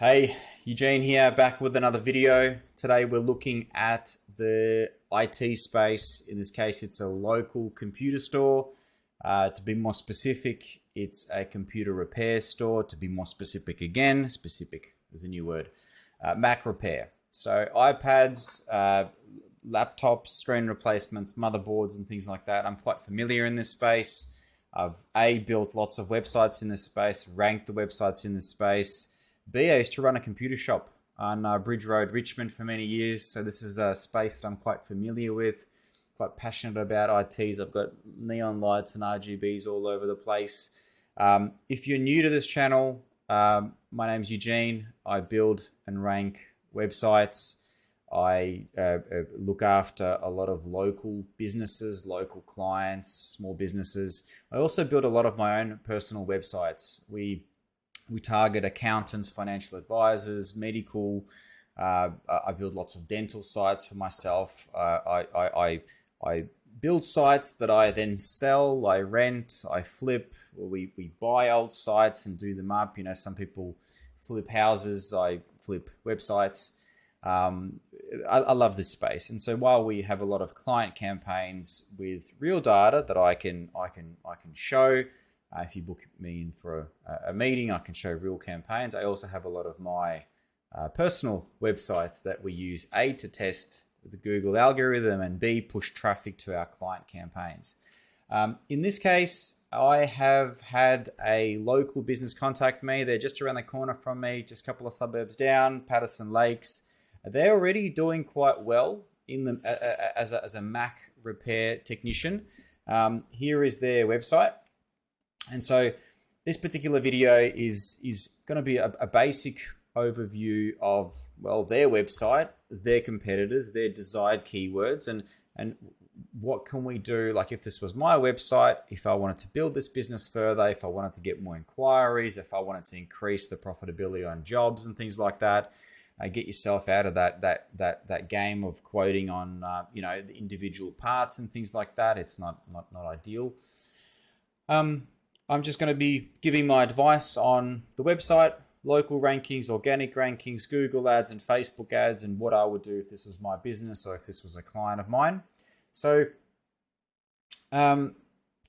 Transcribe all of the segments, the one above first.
Hey, Eugene here, back with another video. Today we're looking at the IT space. In this case, it's a local computer store. To be more specific, it's a computer repair store. To be more specific again, specific is a new word, Mac repair. So iPads, laptops, screen replacements, motherboards and things like that. I'm quite familiar in this space. I've built lots of websites in this space, ranked the websites in this space. B, I used to run a computer shop on Bridge Road, Richmond for many years. So this is a space that I'm quite familiar with, quite passionate about ITs. I've got neon lights and RGBs all over the place. If you're new to this channel, my name's Eugene. I build and rank websites. I look after a lot of local businesses, local clients, small businesses. I also build a lot of my own personal websites. We target accountants, financial advisors, medical. I build lots of dental sites for myself. I build sites that I then sell, I rent, I flip, or we buy old sites and do them up. You know, some people flip houses, I flip websites. I love this space. And so while we have a lot of client campaigns with real data that I can show, if you book me in for a meeting, I can show real campaigns. I also have a lot of my personal websites that we use, A, to test the Google algorithm, and B, push traffic to our client campaigns. In this case, I have had a local business contact me. They're just around the corner from me, just a couple of suburbs down, Patterson Lakes. They're already doing quite well in the, as a Mac repair technician. Here is their website. And so this particular video is going to be a basic overview of, well, their website, their competitors, their desired keywords, and what can we do? Like if this was my website, if I wanted to build this business further, if I wanted to get more inquiries, if I wanted to increase the profitability on jobs and things like that, get yourself out of that game of quoting on the individual parts and things like that. It's not ideal. I'm just going to be giving my advice on the website, local rankings, organic rankings, Google ads and Facebook ads, and what I would do if this was my business or if this was a client of mine. So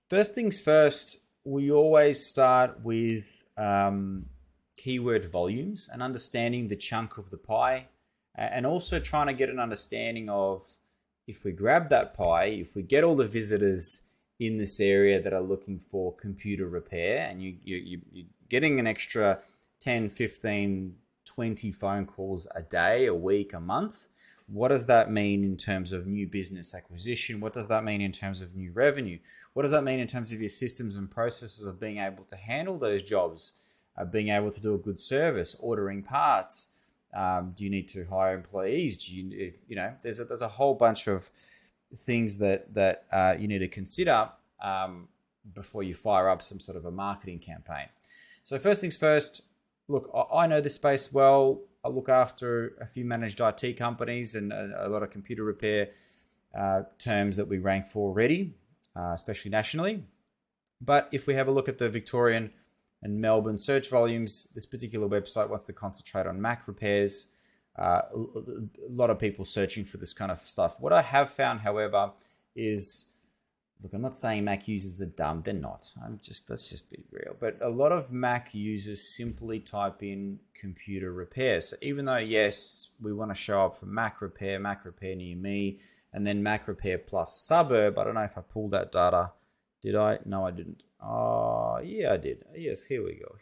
first things first, we always start with keyword volumes and understanding the chunk of the pie, and also trying to get an understanding of, if we grab that pie, if we get all the visitors in this area that are looking for computer repair, and you're getting an extra 10, 15, 20 phone calls a day, a week, a month, what does that mean in terms of new business acquisition? What does that mean in terms of new revenue? What does that mean in terms of your systems and processes of being able to handle those jobs, being able to do a good service, ordering parts? Do you need to hire employees? Do you there's a whole bunch of things that you need to consider before you fire up some sort of a marketing campaign. So first things first, look, I know this space well. I look after a few managed IT companies and a lot of computer repair terms that we rank for already, especially nationally. But if we have a look at the Victorian and Melbourne search volumes, this particular website wants to concentrate on Mac repairs. A lot of people searching for this kind of stuff. What I have found, however, is, look, I'm not saying Mac users are dumb. They're not. Let's just be real. But a lot of Mac users simply type in computer repair. So even though, yes, we want to show up for Mac repair near me, and then Mac repair plus suburb. I don't know if I pulled that data. Did I? No, I didn't. Oh, yeah, I did. Yes, here we go.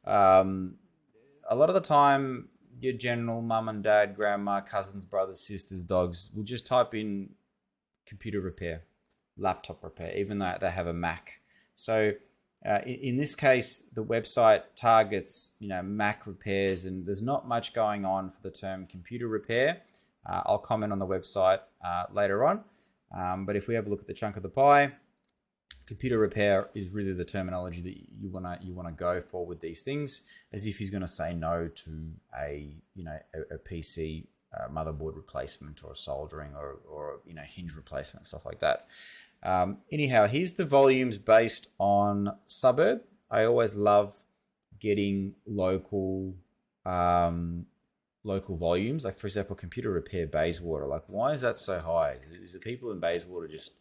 A lot of the time, your general mum and dad, grandma, cousins, brothers, sisters, dogs will just type in computer repair, laptop repair, even though they have a Mac. So in this case, the website targets Mac repairs, and there's not much going on for the term computer repair. I'll comment on the website later on. But if we have a look at the chunk of the pie, computer repair is really the terminology that you wanna go for with these things, as if he's going to say no to a PC motherboard replacement or soldering or hinge replacement, stuff like that. Anyhow, here's the volumes based on suburb. I always love getting local local volumes. Like for example, computer repair Bayswater. Like why is that so high? Is it people in Bayswater just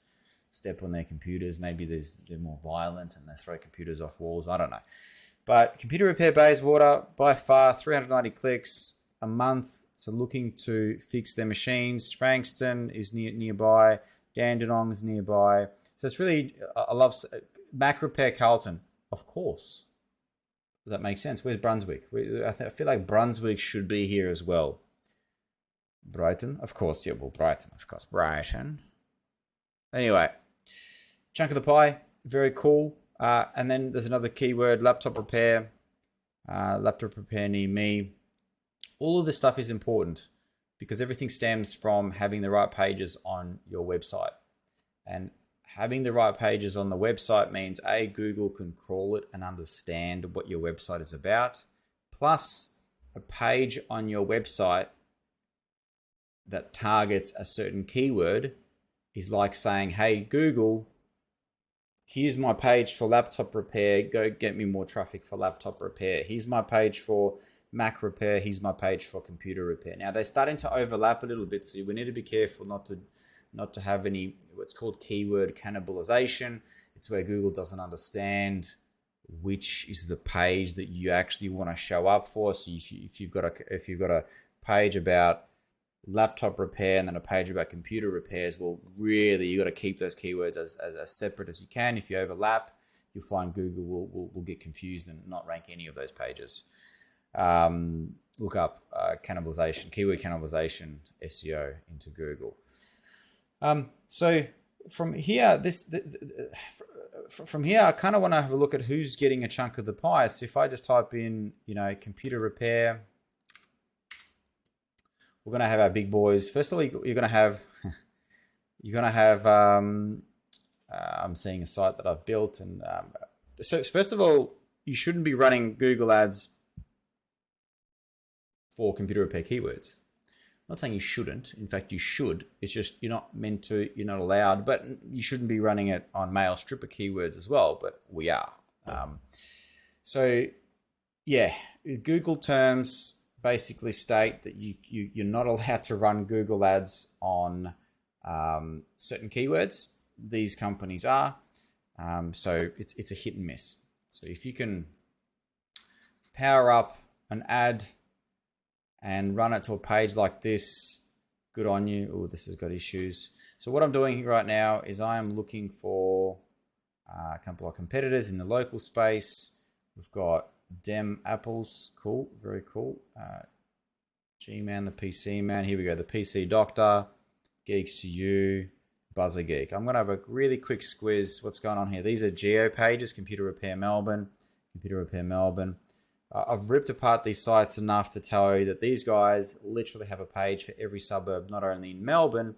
step on their computers? Maybe they're more violent and they throw computers off walls. I don't know. But computer repair Bayswater, by far 390 clicks a month. So looking to fix their machines. Frankston is nearby. Dandenong is nearby. So it's really, I love Mac Repair Carlton, of course. That makes sense. Where's Brunswick? I feel like Brunswick should be here as well. Brighton, of course. Yeah, well, Brighton, of course. Brighton. Anyway, chunk of the pie, very cool. And then there's another keyword, laptop repair near me. All of this stuff is important because everything stems from having the right pages on your website. And having the right pages on the website means A, Google can crawl it and understand what your website is about. Plus, a page on your website that targets a certain keyword is like saying, hey, Google, here's my page for laptop repair. Go get me more traffic for laptop repair. Here's my page for Mac repair. Here's my page for computer repair. Now, they're starting to overlap a little bit, so we need to be careful not to have any what's called keyword cannibalization. It's where Google doesn't understand which is the page that you actually want to show up for. So if you've got a page about laptop repair and then a page about computer repairs, well, really you got to keep those keywords as separate as you can. If you overlap, you'll find Google will get confused and not rank any of those pages. Look up cannibalization, keyword cannibalization, SEO into Google. So from here, from here, I kind of want to have a look at who's getting a chunk of the pie. So if I just type in, computer repair, we're going to have our big boys. First of all, you're going to have, I'm seeing a site that I've built. And so first of all, you shouldn't be running Google ads for computer repair keywords. I'm not saying you shouldn't. In fact, you should. It's just you're not meant to, you're not allowed, but you shouldn't be running it on male stripper keywords as well, but we are. So yeah, Google terms basically state that you're not allowed to run Google ads on certain keywords. These companies are. So it's a hit and miss. So if you can power up an ad and run it to a page like this, good on you. Oh, this has got issues. So what I'm doing right now is I am looking for a couple of competitors in the local space. We've got Dem Apples, cool, very cool. G-Man, the PC Man, here we go. The PC Doctor, Geeks to You, Buzzer Geek. I'm gonna have a really quick squiz. What's going on here? These are geo pages, Computer Repair Melbourne, Computer Repair Melbourne. I've ripped apart these sites enough to tell you that these guys literally have a page for every suburb, not only in Melbourne,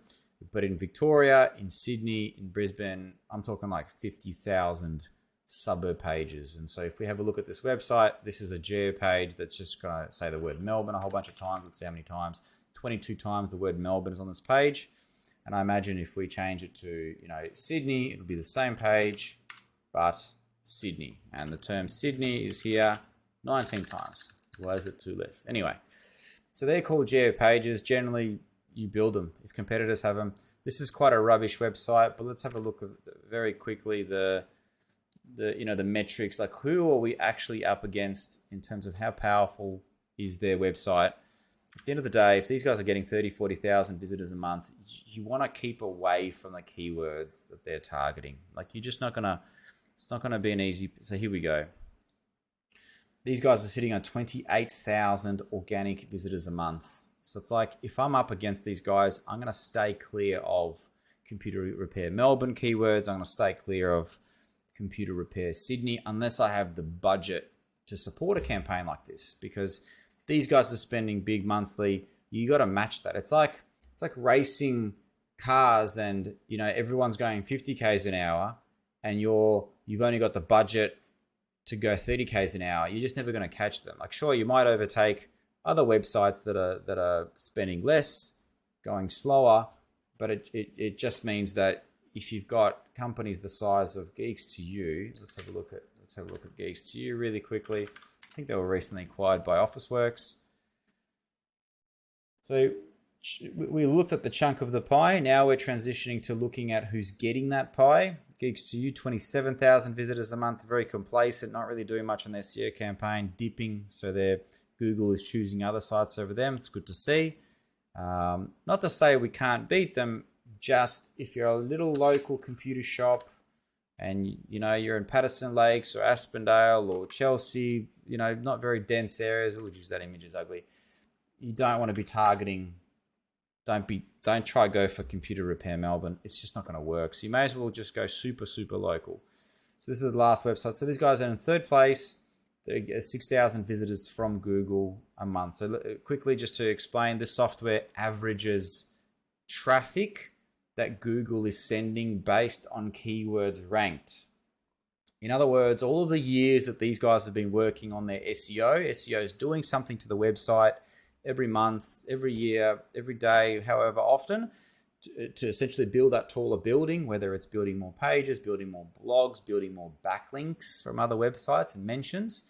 but in Victoria, in Sydney, in Brisbane. I'm talking like 50,000 suburb pages. And so if we have a look at this website, this is a geo page that's just going to say the word Melbourne a whole bunch of times. Let's see how many times. 22 times the word Melbourne is on this page. And I imagine if we change it to, Sydney, it'll be the same page, but Sydney. And the term Sydney is here 19 times. Why is it two less? Anyway, so they're called geo pages. Generally, you build them if competitors have them. This is quite a rubbish website, but let's have a look at very quickly the metrics. Like, who are we actually up against in terms of how powerful is their website? At the end of the day, if these guys are getting 30, 40,000 visitors a month, you want to keep away from the keywords that they're targeting. Like, you're just not gonna. It's not gonna be an easy. So here we go. These guys are sitting on 28,000 organic visitors a month. So it's like, if I'm up against these guys, I'm going to stay clear of Computer Repair Melbourne keywords. I'm going to stay clear of Computer Repair Sydney, unless I have the budget to support a campaign like this, because these guys are spending big monthly. You got to match that. It's like racing cars, and everyone's going 50 k's an hour, and you've only got the budget to go 30 k's an hour. You're just never going to catch them. Like, sure, you might overtake other websites that are spending less, going slower, but it just means that if you've got companies the size of Geeks to You, let's have a look at Geeks to You really quickly. I think they were recently acquired by Officeworks. So we looked at the chunk of the pie. Now we're transitioning to looking at who's getting that pie. Geeks to You, 27,000 visitors a month, very complacent, not really doing much on their SEO campaign, dipping. So Google is choosing other sites over them. It's good to see. Not to say we can't beat them, just if you're a little local computer shop and you're in Patterson Lakes or Aspendale or Chelsea, not very dense areas. Oh, geez, that image is ugly. You don't want to be targeting. Don't try go for computer repair Melbourne. It's just not going to work. So you may as well just go super, super local. So this is the last website. So these guys are in third place. They get 6,000 visitors from Google a month. So quickly, just to explain, this software averages traffic that Google is sending based on keywords ranked. In other words, all of the years that these guys have been working on their SEO is doing something to the website every month, every year, every day, however often, to essentially build that taller building, whether it's building more pages, building more blogs, building more backlinks from other websites and mentions.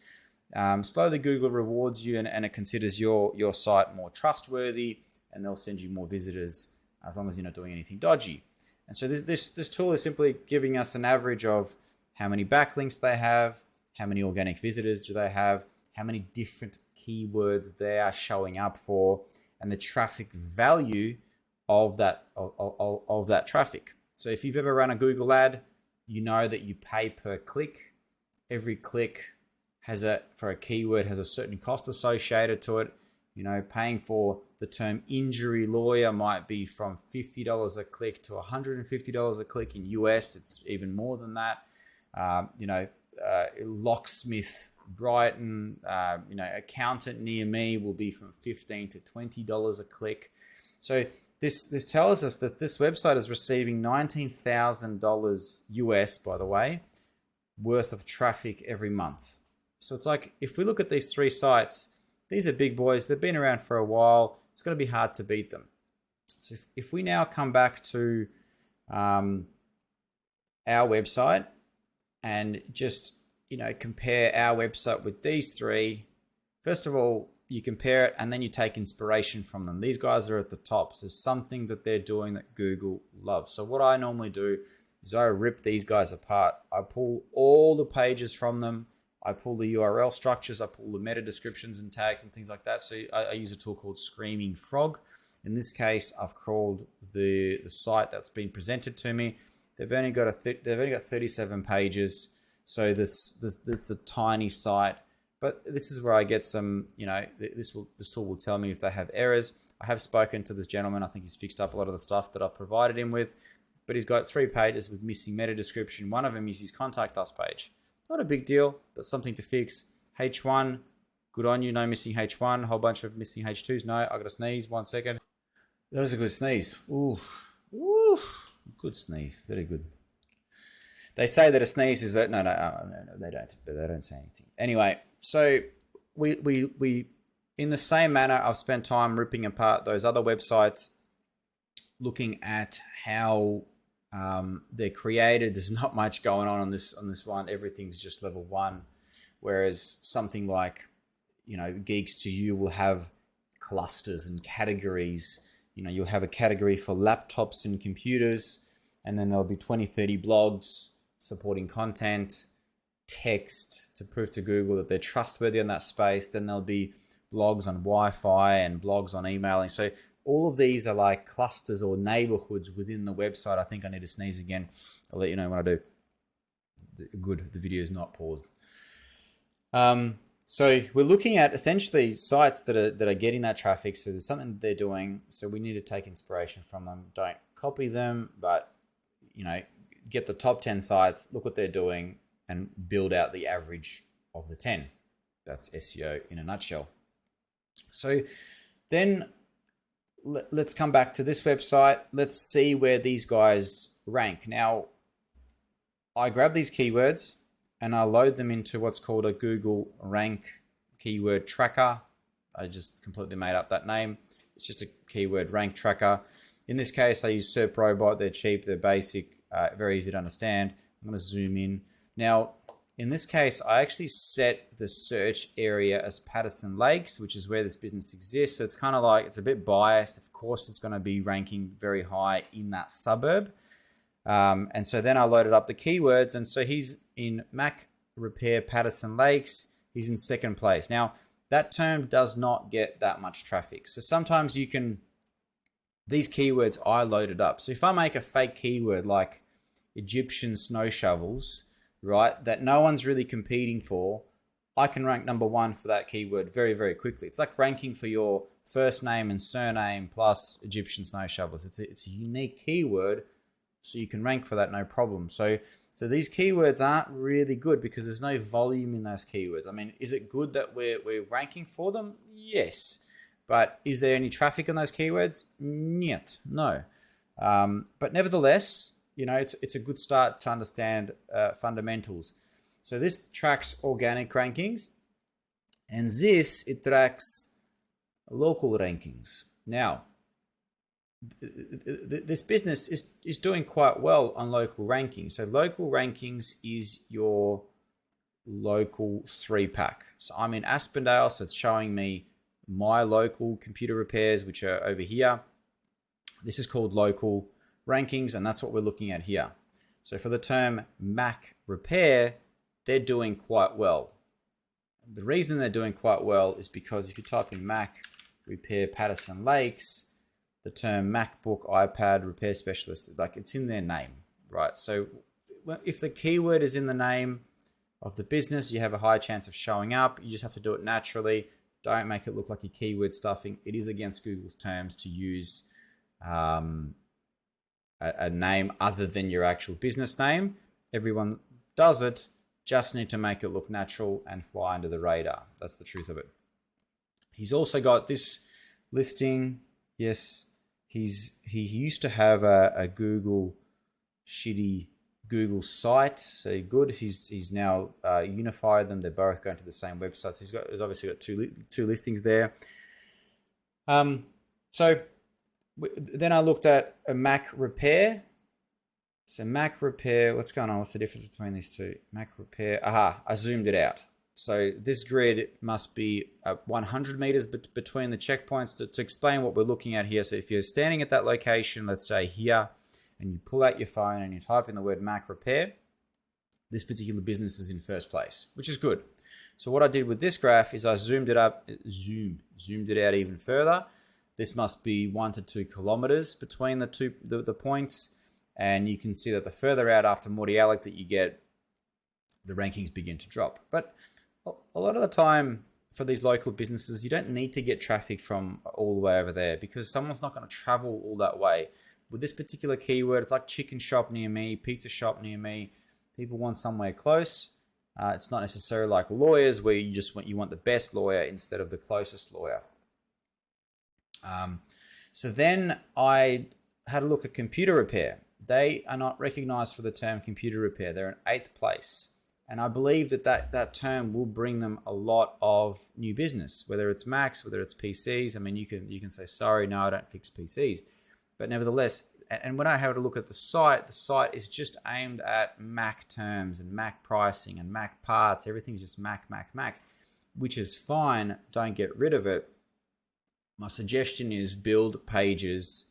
Slowly Google rewards you and it considers your site more trustworthy, and they'll send you more visitors as long as you're not doing anything dodgy. And so this tool is simply giving us an average of how many backlinks they have, how many organic visitors do they have, how many different keywords they are showing up for, and the traffic value of that traffic. So if you've ever run a Google ad, you know that you pay per click. Every click for a keyword has a certain cost associated to it. Paying for the term injury lawyer might be from $50 a click to $150 a click. In US, it's even more than that. Locksmith Brighton, accountant near me will be from $15 to $20 a click. So this tells us that this website is receiving $19,000 US, by the way, worth of traffic every month. So it's like, if we look at these three sites, these are big boys. They've been around for a while. It's going to be hard to beat them. So if we now come back to our website and just compare our website with these three. First of all, you compare it and then you take inspiration from them. These guys are at the top. So something that they're doing that Google loves. So what I normally do is I rip these guys apart. I pull all the pages from them. I pull the URL structures. I pull the meta descriptions and tags and things like that. So I use a tool called Screaming Frog. In this case, I've crawled the site that's been presented to me. They've only got 37 pages. So this a tiny site, but this is where I get some, this tool will tell me if they have errors. I have spoken to this gentleman. I think he's fixed up a lot of the stuff that I've provided him with, but he's got 3 pages with missing meta description. One of them is his contact us page. Not a big deal, but something to fix. H1, good on you. No missing H1, a whole bunch of missing H2s. No, I got to sneeze. 1 second. That was a good sneeze. Ooh, good sneeze. Very good. They say that a sneeze is no, they don't. But they don't say anything. Anyway, so we in the same manner, I've spent time ripping apart those other websites, looking at how they're created. There's not much going on this one. Everything's just level 1, whereas something like Geeks to You will have clusters and categories. You'll have a category for laptops and computers, and then there'll be 20-30 blogs supporting content, text to prove to Google that they're trustworthy in that space. Then there'll be blogs on Wi-Fi and blogs on emailing. So all of these are like clusters or neighborhoods within the website. I think I need to sneeze again. I'll let you know when I do. Good, the video is not paused. So we're looking at essentially sites that are getting that traffic. So there's something that they're doing. So we need to take inspiration from them. Don't copy them, but get the top 10 sites, look what they're doing, and build out the average of the 10. That's SEO in a nutshell. So then let's come back to this website. Let's see where these guys rank. Now, I grab these keywords and I load them into what's called a Google Rank Keyword Tracker. I just completely made up that name. It's just a keyword rank tracker. In this case, I use SERP Robot. They're cheap, they're basic, very easy to understand. I'm going to zoom in. Now, in this case, I actually set the search area as Patterson Lakes, which is where this business exists. So it's kind of like, it's a bit biased. Of course, it's going to be ranking very high in that suburb. And so then I loaded up the keywords. And so he's in Mac Repair Patterson Lakes. He's in second place. Now, that term does not get that much traffic. So sometimes you can, these keywords I loaded up. So if I make a fake keyword like Egyptian snow shovels, right, that no one's really competing for, I can rank #1 for that keyword very, very quickly. It's like ranking for your first name and surname plus Egyptian snow shovels. It's a unique keyword, so you can rank for that no problem. So these keywords aren't really good because there's no volume in those keywords. I mean, is it good that we're ranking for them? Yes. But is there any traffic on those keywords? Niet, no. But nevertheless, you know, it's a good start to understand fundamentals. So this tracks organic rankings, and it tracks local rankings. Now, this business is doing quite well on local rankings. So local rankings is your local 3-pack. So I'm in Aspendale, so it's showing me my local computer repairs, which are over here. This is called local rankings, and that's what we're looking at here. So for the term Mac Repair, they're doing quite well. The reason they're doing quite well is because if you type in Mac Repair Patterson Lakes, the term MacBook, iPad, repair specialist, like it's in their name, right? So if the keyword is in the name of the business, you have a high chance of showing up. You just have to do it naturally. Don't make it look like you're keyword stuffing. It is against Google's terms to use a name other than your actual business name. Everyone does it, just need to make it look natural and fly under the radar. That's the truth of it. He's also got this listing. Yes, he used to have a shitty Google site. So good. He's now unified them. They're both going to the same website. So he's obviously got two listings there. So then I looked at a Mac Repair. So Mac Repair, what's going on? What's the difference between these two? Mac Repair. Aha, I zoomed it out. So this grid must be 100 meters between the checkpoints to explain what we're looking at here. So if you're standing at that location, let's say here, and you pull out your phone and you type in the word Mac Repair, this particular business is in first place, which is good. So what I did with this graph is I zoomed it up, zoomed it out even further. This must be 1 to 2 kilometers between the points. And you can see that the further out after Mordialloc that you get, the rankings begin to drop. But a lot of the time for these local businesses, you don't need to get traffic from all the way over there because someone's not going to travel all that way. With this particular keyword, it's like chicken shop near me, pizza shop near me. People want somewhere close. It's not necessarily like lawyers where you want the best lawyer instead of the closest lawyer. So then I had a look at computer repair. They are not recognized for the term computer repair. They're in 8th place. And I believe that term will bring them a lot of new business, whether it's Macs, whether it's PCs. I mean, you can say, sorry, no, I don't fix PCs. But nevertheless, and when I had a look at the site is just aimed at Mac terms and Mac pricing and Mac parts. Everything's just Mac, which is fine. Don't get rid of it. My suggestion is build pages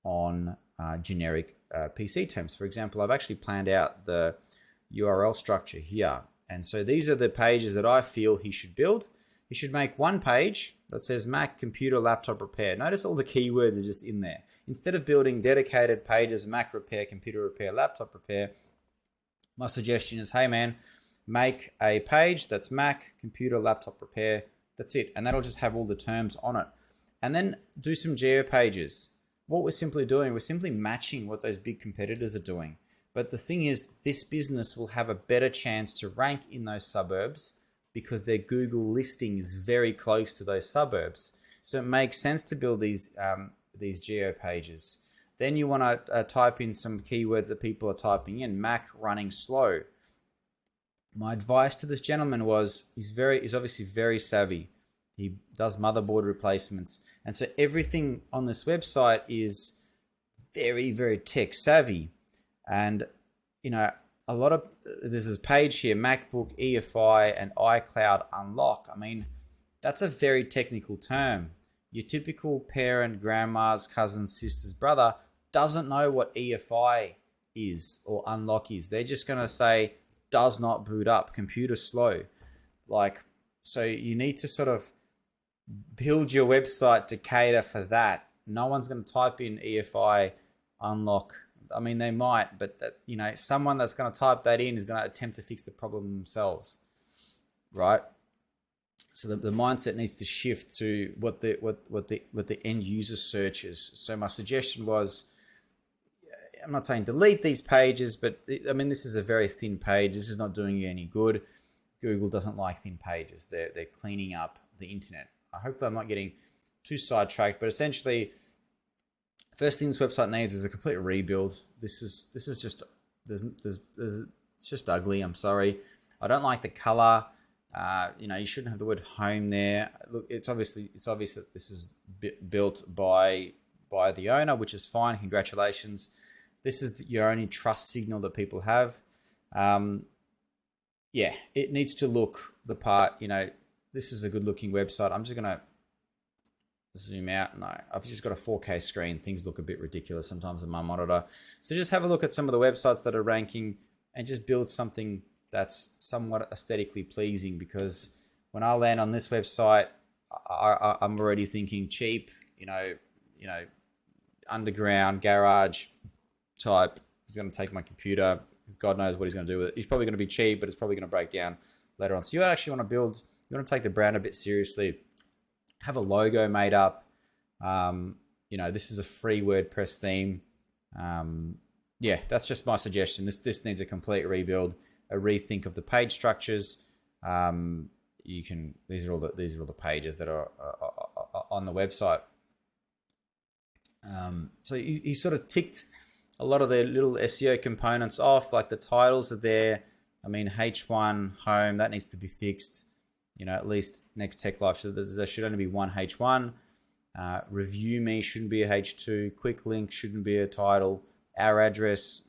on generic PC terms. For example, I've actually planned out the URL structure here. And so these are the pages that I feel he should build. He should make one page that says Mac, computer, laptop repair. Notice all the keywords are just in there. Instead of building dedicated pages, Mac repair, computer repair, laptop repair, my suggestion is, hey man, make a page that's Mac, computer, laptop repair. That's it. And that'll just have all the terms on it. And then do some geo pages. What we're simply doing, we're simply matching what those big competitors are doing. But the thing is, this business will have a better chance to rank in those suburbs because their Google listing is very close to those suburbs. So it makes sense to build these geo pages. Then you want to type in some keywords that people are typing in. Mac running slow. My advice to this gentleman was he's obviously very savvy. He does motherboard replacements. And so everything on this website is very, very tech savvy. And, you know, a lot of, there's this page here, MacBook, EFI, and iCloud unlock. I mean, that's a very technical term. Your typical parent, grandma's, cousin, sister's brother doesn't know what EFI is or unlock is. They're just going to say, does not boot up, computer slow. Like, so you need to sort of build your website to cater for that. No one's going to type in EFI unlock. I mean, they might, but that, you know, someone that's going to type that in is going to attempt to fix the problem themselves, right? So the mindset needs to shift to what the end user searches. So my suggestion was, I'm not saying delete these pages, but I mean, this is a very thin page. This is not doing you any good. Google doesn't like thin pages. They're cleaning up the internet. Hopefully I'm not getting too sidetracked, but essentially, first thing this website needs is a complete rebuild. This is just it's just ugly. I'm sorry. I don't like the color. You know, you shouldn't have the word home there. Look, it's obvious that this is built by the owner, which is fine. Congratulations. This is your only trust signal that people have. Yeah, it needs to look the part. You know, this is a good looking website. I'm just gonna zoom out. No, I've just got a 4K screen. Things look a bit ridiculous sometimes on my monitor. So just have a look at some of the websites that are ranking and just build something that's somewhat aesthetically pleasing, because when I land on this website, I'm already thinking cheap, you know, underground garage type. He's going to take my computer. God knows what he's going to do with it. He's probably going to be cheap, but it's probably going to break down later on. So you actually want to build, you want to take the brand a bit seriously. Have a logo made up. You know, this is a free WordPress theme. Yeah, that's just my suggestion. This needs a complete rebuild, a rethink of the page structures. These are all the pages that are on the website. So you sort of ticked a lot of the little SEO components off, like the titles are there. I mean, H1 home, that needs to be fixed. You know, at least next Tech Life. So there should only be one H1. Review me shouldn't be a H2. Quick link shouldn't be a title. Our address,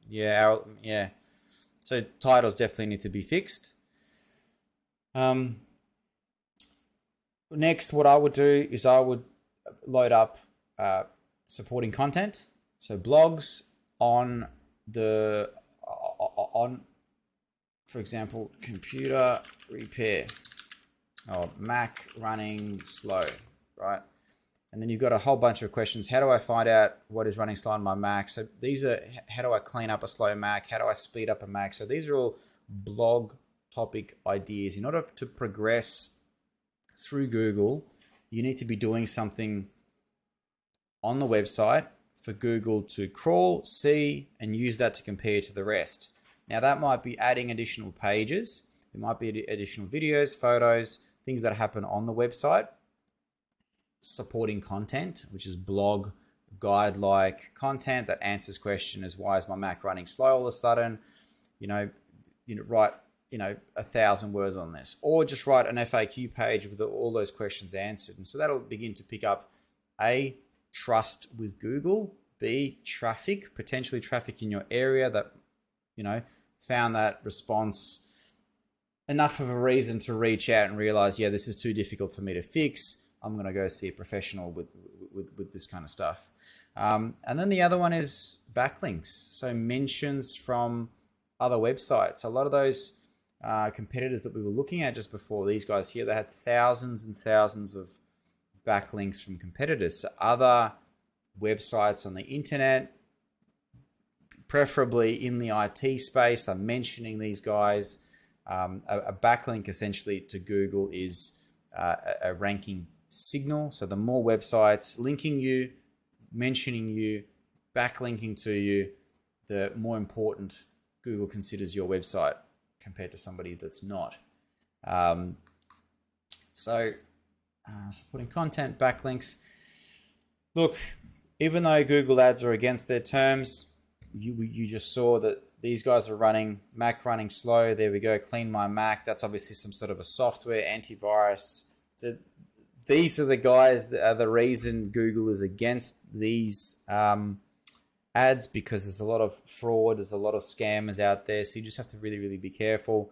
yeah. So titles definitely need to be fixed. Next, what I would do is I would load up supporting content. So blogs on for example, computer repair or Mac running slow, right? And then you've got a whole bunch of questions. How do I find out what is running slow on my Mac? So these are, how do I clean up a slow Mac? How do I speed up a Mac? So these are all blog topic ideas. In order to progress through Google, you need to be doing something on the website for Google to crawl, see, and use that to compare to the rest. Now that might be adding additional pages. It might be additional videos, photos, things that happen on the website. Supporting content, which is blog guide-like content that answers question as why is my Mac running slow all of a sudden? Write 1,000 words on this, or just write an FAQ page with all those questions answered. And so that'll begin to pick up A, trust with Google, B, traffic, potentially traffic in your area that, found that response enough of a reason to reach out and realize, yeah, this is too difficult for me to fix. I'm going to go see a professional with this kind of stuff. And then the other one is backlinks. So mentions from other websites. A lot of those competitors that we were looking at just before, these guys here, they had thousands and thousands of backlinks from competitors. So other websites on the internet, preferably in the IT space, are mentioning these guys. A backlink essentially to Google is a ranking signal. So the more websites linking you, mentioning you, backlinking to you, the more important Google considers your website compared to somebody that's not. Supporting content, backlinks. Look, even though Google Ads are against their terms, you just saw that these guys are running Mac running slow. There we go. Clean my Mac. That's obviously some sort of a software antivirus. So these are the guys that are the reason Google is against these ads because there's a lot of fraud, there's a lot of scammers out there. So you just have to really, really be careful.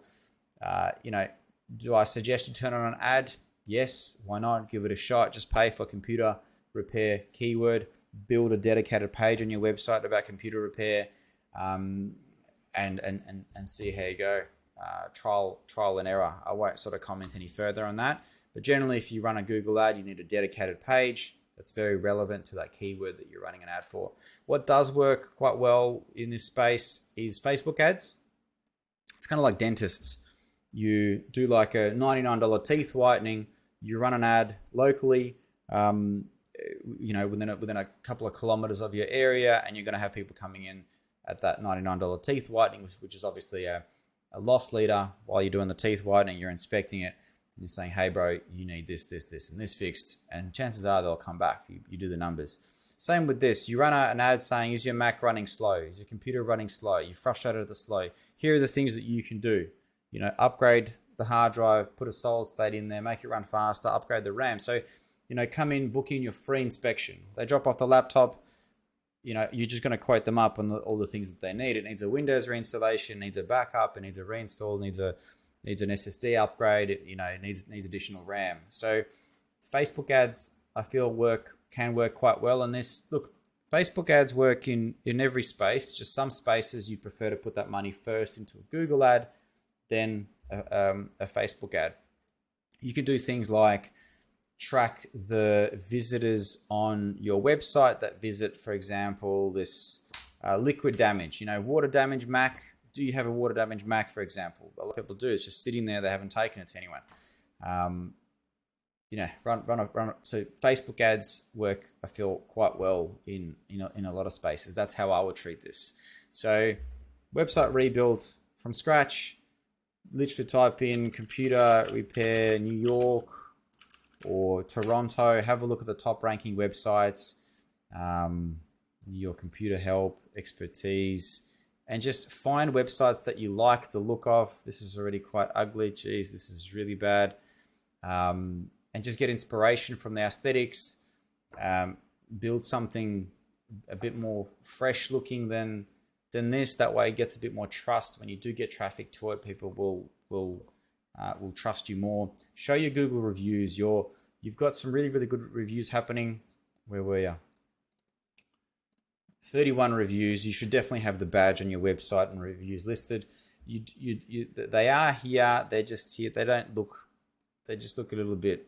You know, do I suggest you turn on an ad? Yes, why not? Give it a shot. Just pay for computer repair keyword, build a dedicated page on your website about computer repair, and see how you go. Trial and error. I won't sort of comment any further on that. But generally, if you run a Google ad, you need a dedicated page that's very relevant to that keyword that you're running an ad for. What does work quite well in this space is Facebook ads. It's kind of like dentists. You do like a $99 teeth whitening, you run an ad locally, you know, within a couple of kilometers of your area, and you're going to have people coming in at that $99 teeth whitening, which is obviously a loss leader. While you're doing the teeth whitening, you're inspecting it, and you're saying, hey bro, you need this, and this fixed, and chances are they'll come back. You do the numbers. Same with this. You run an ad saying, is your Mac running slow? Is your computer running slow? You're frustrated at the slow. Here are the things that you can do. You know, upgrade the hard drive, put a solid state in there, make it run faster, upgrade the RAM. So, you know, come in, book in your free inspection. They drop off the laptop, you know, you're just going to quote them up on all the things that they need. It needs a Windows reinstallation, needs a backup, it needs a reinstall, needs an SSD upgrade, it needs additional RAM. So Facebook ads, I feel can work quite well on this. Look, Facebook ads work in every space. Just some spaces you prefer to put that money first into a Google ad, then a Facebook ad. You can do things like track the visitors on your website that visit, for example, this liquid damage, water damage Mac. Do you have a water damage Mac, for example? A lot of people do. It's just sitting there. They haven't taken it to anyone. Run. So Facebook ads work, I feel, quite well in a lot of spaces. That's how I would treat this. So website rebuild from scratch. Literally type in computer repair New York or Toronto. Have a look at the top ranking websites. Your computer help, expertise, and just find websites that you like the look of. This is already quite ugly. Geez, this is really bad. And just get inspiration from the aesthetics. Build something a bit more fresh looking than this. That way it gets a bit more trust. When you do get traffic to it, people will trust you more. Show your Google reviews. You've got some really, really good reviews happening. Where were you? 31 reviews. You should definitely have the badge on your website and reviews listed. They are here. They're just here. They just look a little bit.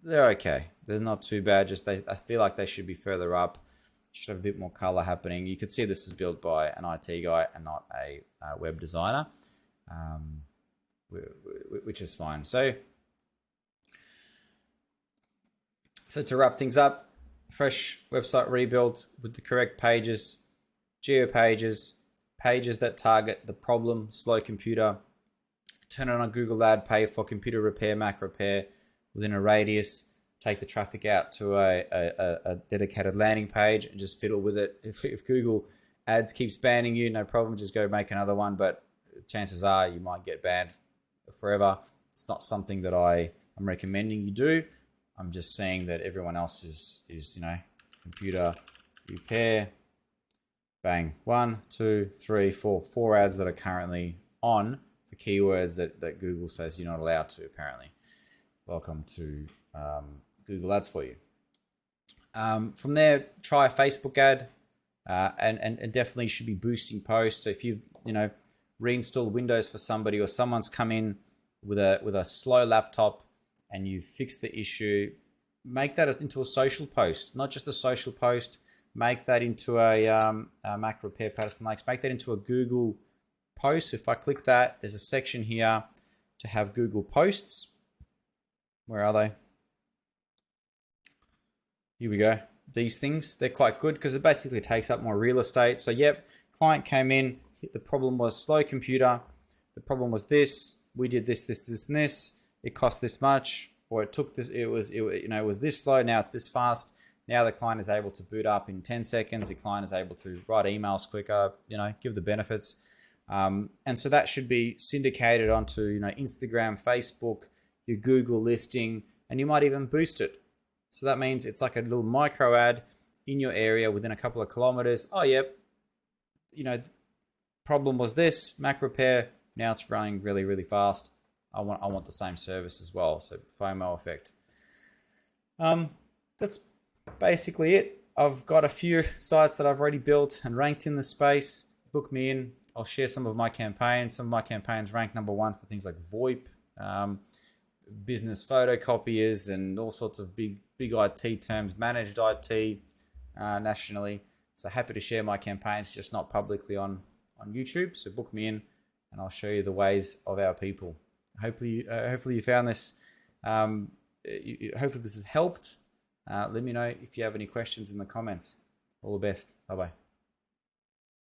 They're okay. They're not too bad. I feel like they should be further up. Should have a bit more color happening. You could see this is built by an IT guy and not a web designer, which is fine. So to wrap things up, fresh website rebuild with the correct pages, geo pages that target the problem, slow computer, turn on a Google ad, pay for computer repair, Mac repair within a radius, take the traffic out to a dedicated landing page and just fiddle with it. If Google ads keeps banning you, no problem, just go make another one, but chances are you might get banned forever. It's not something that I'm recommending you do. I'm just saying that everyone else is computer repair, bang, 1, 2, 3, 4 ads that are currently on for keywords that Google says you're not allowed to, apparently. Welcome to Google Ads for you. From there, try a Facebook ad, and definitely should be boosting posts. So if you reinstall Windows for somebody, or someone's come in with a slow laptop and you fix the issue, make that into a social post, not just a social post. Make that into a Mac repair Patterson Lakes. Make that into a Google post. If I click that, there's a section here to have Google posts. Where are they? Here we go. These things, they're quite good because it basically takes up more real estate. So yep, client came in, the problem was slow computer. The problem was this. We did this, and this. It cost this much, or it took this. It was this slow. Now it's this fast. Now the client is able to boot up in 10 seconds. The client is able to write emails quicker. Give the benefits, and so that should be syndicated onto Instagram, Facebook, your Google listing, and you might even boost it. So that means it's like a little micro ad in your area within a couple of kilometers. Oh, yep. You know, problem was this, Mac repair. Now it's running really, really fast. I want the same service as well. So FOMO effect. That's basically it. I've got a few sites that I've already built and ranked in the space. Book me in. I'll share some of my campaigns. Some of my campaigns rank #1 for things like VoIP, business photocopiers, and all sorts of big IT terms, managed IT nationally. So happy to share my campaigns, just not publicly on YouTube. So book me in, and I'll show you the ways of our people. Hopefully you found this. Hopefully this has helped. Let me know if you have any questions in the comments. All the best. Bye bye.